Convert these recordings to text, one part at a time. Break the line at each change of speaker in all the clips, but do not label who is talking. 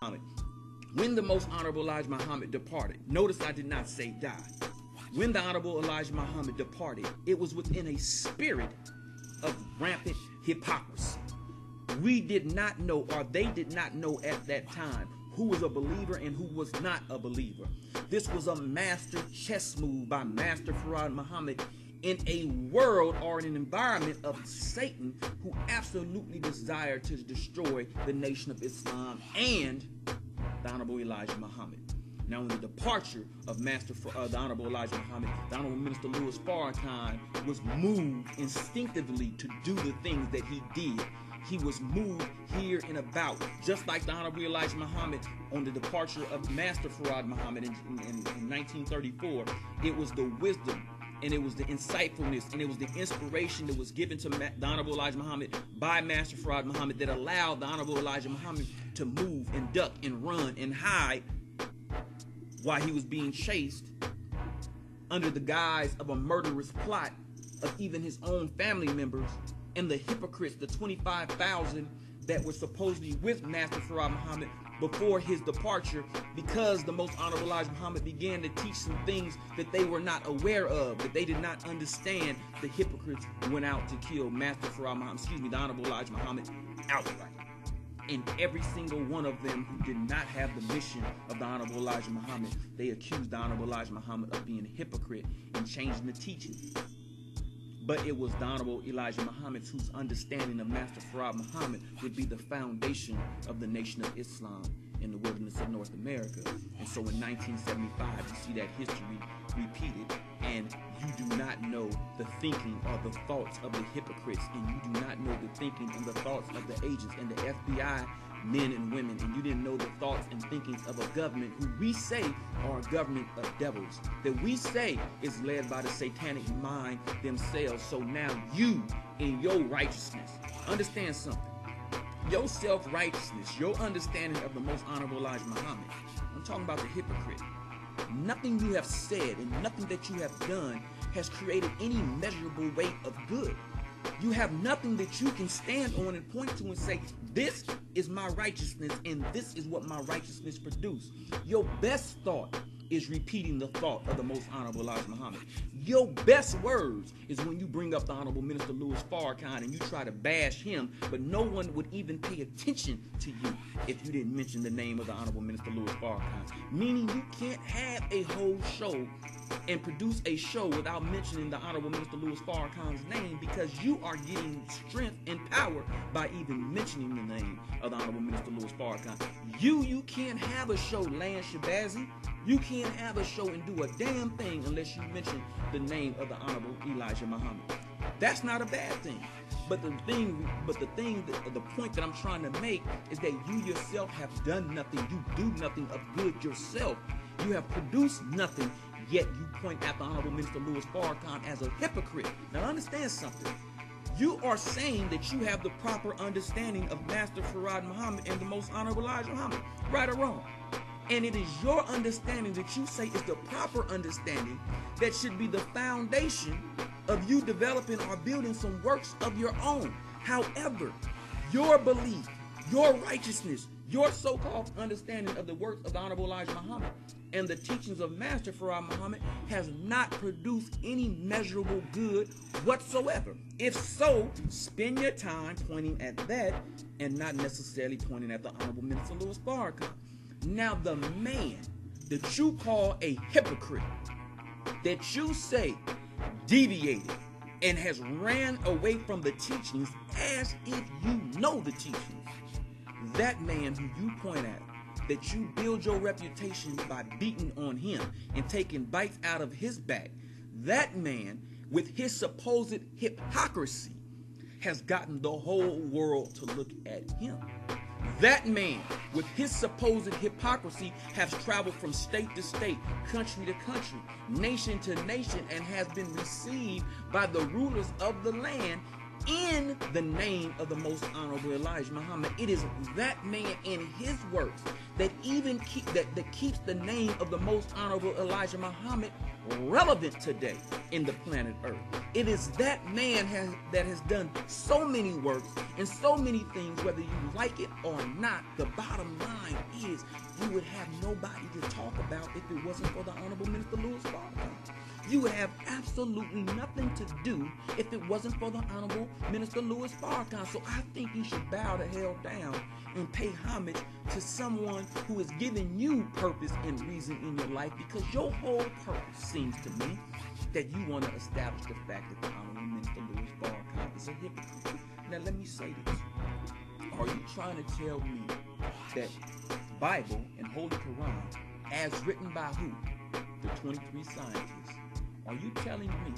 Muhammad. When the Most Honorable Elijah Muhammad departed, notice I did not say died. When the Honorable Elijah Muhammad departed, it was within a spirit of rampant hypocrisy. We did not know, or they did not know at that time, who was a believer and who was not a believer. This was a master chess move by Master Fard Muhammad in a world or in an environment of Satan, who absolutely desired to destroy the nation of Islam and the Honorable Elijah Muhammad. Now, in the departure of the Honorable Elijah Muhammad, the Honorable Minister Louis Farrakhan was moved instinctively to do the things that he did. He was moved here and about, just like the Honorable Elijah Muhammad on the departure of Master Fard Muhammad in 1934. It was the wisdom, and it was the insightfulness, and it was the inspiration that was given to the Honorable Elijah Muhammad by Master Fard Muhammad that allowed the Honorable Elijah Muhammad to move and duck and run and hide while he was being chased under the guise of a murderous plot of even his own family members and the hypocrites, the 25,000 that were supposedly with Master Fard Muhammad before his departure, because the Most Honorable Elijah Muhammad began to teach some things that they were not aware of, that they did not understand. The hypocrites went out to kill Master Fard Muhammad, the Honorable Elijah Muhammad, outright. And every single one of them who did not have the mission of the Honorable Elijah Muhammad, they accused the Honorable Elijah Muhammad of being a hypocrite and changing the teachings. But it was the Honorable Elijah Muhammad whose understanding of Master Fard Muhammad would be the foundation of the nation of Islam in the wilderness of North America. And so in 1975, you see that history repeated, and you do not know the thinking or the thoughts of the hypocrites, and you do not know the thinking and the thoughts of the agents and the FBI men and women, and you didn't know the thoughts and thinkings of a government who we say are a government of devils, that we say is led by the satanic mind themselves. So now you, in your righteousness, understand something. Your self-righteousness, your understanding of the Most Honorable Elijah Muhammad, I'm talking about the hypocrite. Nothing you have said and nothing that you have done has created any measurable weight of good. You have nothing that you can stand on and point to and say, this is my righteousness and this is what my righteousness produced. Your best thought is repeating the thought of the Most Honorable Elijah Muhammad. Your best words is when you bring up the Honorable Minister Louis Farrakhan and you try to bash him, but no one would even pay attention to you if you didn't mention the name of the Honorable Minister Louis Farrakhan. Meaning you can't have a whole show and produce a show without mentioning the Honorable Minister Louis Farrakhan's name, because you are getting strength and power by even mentioning the name of the Honorable Minister Louis Farrakhan. You can't have a show, Shabazz. You can't have a show and do a damn thing unless you mention the name of the Honorable Elijah Muhammad. That's not a bad thing. But the point that I'm trying to make is that you yourself have done nothing. You do nothing of good yourself. You have produced nothing, yet you point at the Honorable Minister Louis Farrakhan as a hypocrite. Now understand something. You are saying that you have the proper understanding of Master Fard Muhammad and the Most Honorable Elijah Muhammad, right or wrong. And it is your understanding that you say is the proper understanding that should be the foundation of you developing or building some works of your own. However, your belief, your righteousness, your so-called understanding of the works of the Honorable Elijah Muhammad and the teachings of Master Fard Muhammad has not produced any measurable good whatsoever. If so, spend your time pointing at that and not necessarily pointing at the Honorable Minister Louis Farrakhan. Now the man that you call a hypocrite, that you say deviated and has ran away from the teachings as if you know the teachings, that man who you point at, that you build your reputation by beating on him and taking bites out of his back, that man with his supposed hypocrisy has gotten the whole world to look at him. That man, with his supposed hypocrisy, has traveled from state to state, country to country, nation to nation, and has been received by the rulers of the land in the name of the most honorable Elijah Muhammad. It is that man and his works that even that keeps the name of the most honorable Elijah Muhammad relevant today in the planet Earth. It is that man that has done so many works and so many things, whether you like it or not. The bottom line is you would have nobody to talk about if it wasn't for the Honorable Minister Louis Farrakhan. You would have absolutely nothing to do if it wasn't for the Honorable Minister Louis Farrakhan. So I think you should bow the hell down and pay homage to someone who is giving you purpose and reason in your life, because your whole purpose seems to me that you want to establish the fact that the Honorable Minister Louis Farrakhan is a hypocrite. Now let me say this. Are you trying to tell me that Bible and Holy Quran, as written by who? The 23 scientists. Are you telling me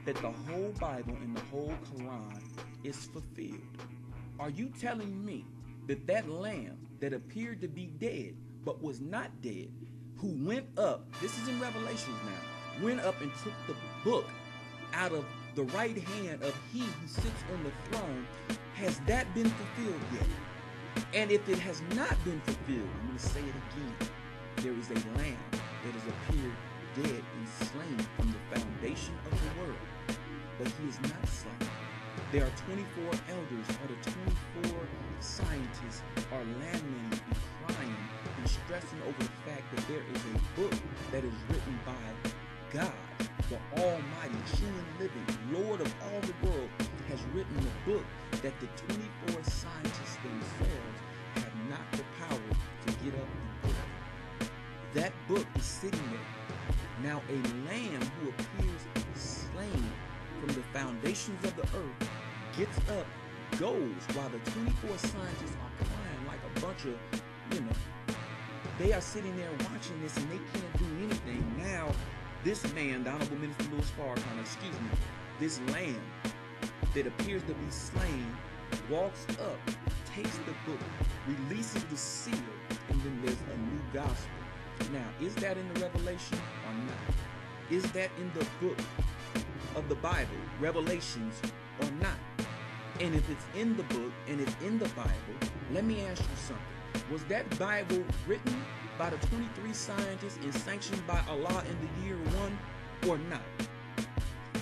that the whole Bible and the whole Quran is fulfilled? Are you telling me that that lamb that appeared to be dead but was not dead, who went up, this is in Revelations now, went up and took the book out of the right hand of he who sits on the throne, has that been fulfilled yet? And if it has not been fulfilled, I'm going to say it again, there is a lamb that has appeared dead and slain from the foundation of the world, but he is not slain. There are 24 elders, or the 24 scientists are lamenting and crying and stressing over the fact that there is a book that is written by God, the Almighty, true and living, Lord of all the world, has written a book that the 24 scientists themselves have not the power to get up and put. That book is sitting there. Now a lamb who appears slain from the foundations of the earth gets up, goes, while the 24 scientists are crying like a bunch of, they are sitting there watching this and they can't do anything. Now this man, the Honorable Minister Louis Farrakhan, this lamb that appears to be slain, walks up, takes the book, releases the seal, and then there's a new gospel. Now, is that in the Revelation or not? Is that in the book of the Bible, Revelations, or not? And if it's in the book and it's in the Bible, let me ask you something. Was that Bible written by the 23 scientists and sanctioned by Allah in the year 1 or not?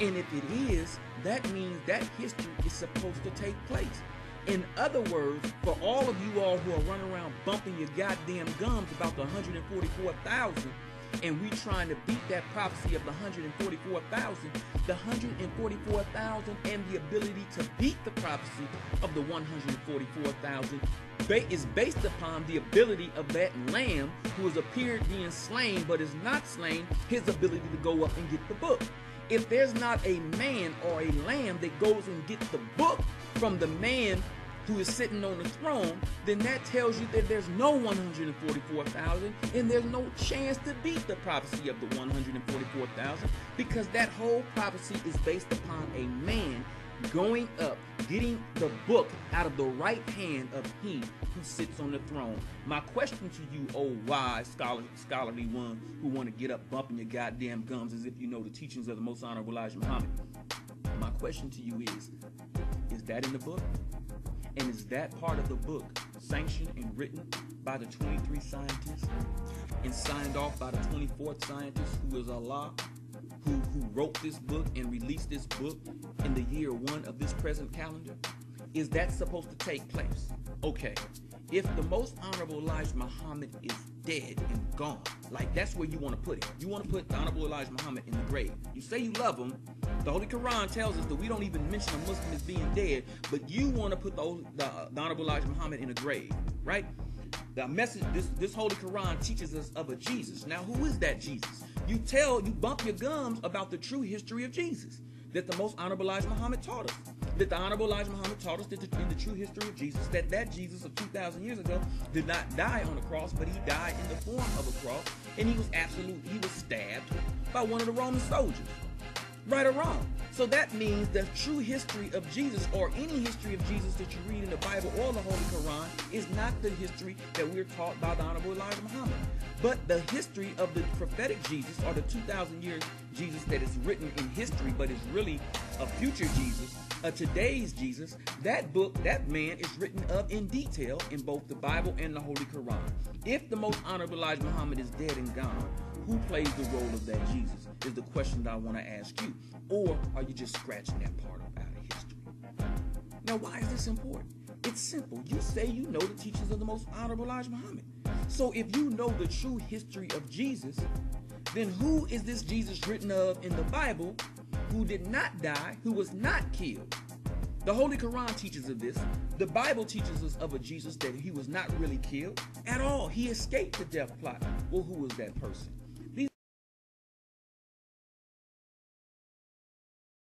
And if it is, that means that history is supposed to take place. In other words, for all of you all who are running around bumping your goddamn gums about the 144,000, and we trying to beat that prophecy of the 144,000, the 144,000 and the ability to beat the prophecy of the 144,000 is based upon the ability of that lamb who has appeared being slain but is not slain, his ability to go up and get the book. If there's not a man or a lamb that goes and gets the book from the man who is sitting on the throne, then that tells you that there's no 144,000 and there's no chance to beat the prophecy of the 144,000, because that whole prophecy is based upon a man going up, getting the book out of the right hand of he who sits on the throne. My question to you, oh wise scholarly one who want to get up bumping your goddamn gums as if you know the teachings of the most honorable Elijah Muhammad, my question to you is that in the book? And is that part of the book sanctioned and written by the 23 scientists and signed off by the 24th scientist, who is Allah, who wrote this book and released this book in the year 1 of this present calendar? Is that supposed to take place? Okay, if the most honorable Elijah Muhammad is dead and gone, like that's where you want to put it. You want to put the honorable Elijah Muhammad in the grave. You say you love him. The Holy Quran tells us that we don't even mention a Muslim as being dead, but you want to put the honorable Elijah Muhammad in a grave, right? The message, this Holy Quran teaches us of a Jesus. Now, who is that Jesus? You bump your gums about the true history of Jesus that the most honorable Elijah Muhammad taught us. That the honorable Elijah Muhammad taught us that in the true history of Jesus, that Jesus of 2,000 years ago did not die on a cross, but he died in the form of a cross, and he was stabbed by one of the Roman soldiers. Right or wrong. So that means the true history of Jesus, or any history of Jesus that you read in the Bible or the Holy Quran, is not the history that we're taught by the Honorable Elijah Muhammad. But the history of the prophetic Jesus, or the 2,000 year Jesus that is written in history but is really a future Jesus, today's Jesus, that book, that man is written of in detail in both the Bible and the Holy Quran. If the most honorable Elijah Muhammad is dead and gone, who plays the role of that Jesus is the question that I want to ask you. Or are you just scratching that part out of history? Now, why is this important? It's simple. You say you know the teachings of the most honorable Elijah Muhammad. So if you know the true history of Jesus, then who is this Jesus written of in the Bible who did not die, who was not killed? The Holy Quran teaches of this. The Bible teaches us of a Jesus that he was not really killed at all. He escaped the death plot. Well, who was that person?